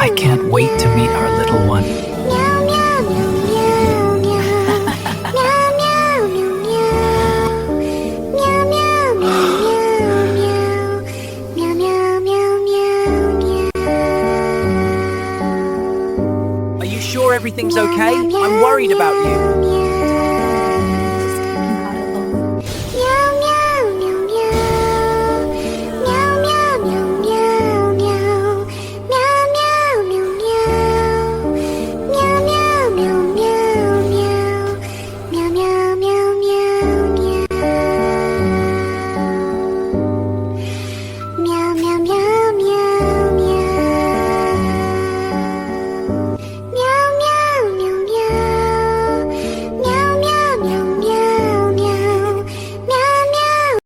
I can't wait to meet our little one. Are you sure everything's okay? I'm worried about you.